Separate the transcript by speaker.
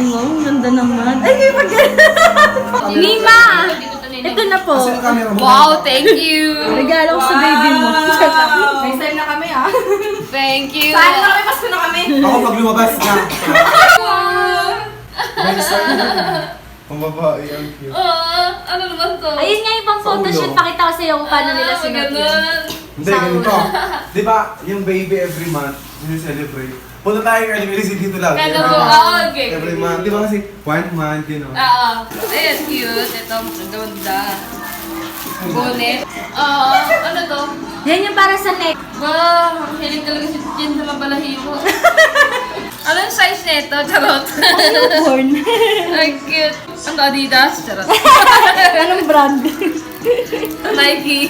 Speaker 1: mo. Ang ganda naman. Ay, may pag Mima! Ito na po.
Speaker 2: Kasi yung camera mo.
Speaker 3: Wow, thank you!
Speaker 1: Regalo ko sa baby mo.
Speaker 4: Next time na kami ah.
Speaker 3: Thank you!
Speaker 4: Saan na kami? Pasko na kami.
Speaker 2: Ako pag lumabas na. May start na. Ang babae, ang cute.
Speaker 3: Ano naman to?
Speaker 1: Ayun nga yung pang photoshoot. Pakita ko sa'yo kung paano nila sinuot yun.
Speaker 3: Ganun.
Speaker 2: Hindi, ganito. Di ba, yung baby every month, celebrate. Punta tayo early release dito lang.
Speaker 3: Ganun
Speaker 2: Every
Speaker 3: po.
Speaker 2: month.
Speaker 3: Oo, okay.
Speaker 2: Every month. Di ba kasi, 1 month, you know.
Speaker 3: Oo. Ayan, cute. Ito, maganda. Bonnet. Oo, ano to?
Speaker 1: Yan yung para sa neck.
Speaker 3: Wow, hilig talaga si Jen sa mabalahibo. Anong size nito? Charot.
Speaker 1: Newborn.
Speaker 3: Ay, cute. Ang Adidas? Charot.
Speaker 1: Anong brand?
Speaker 3: Nike.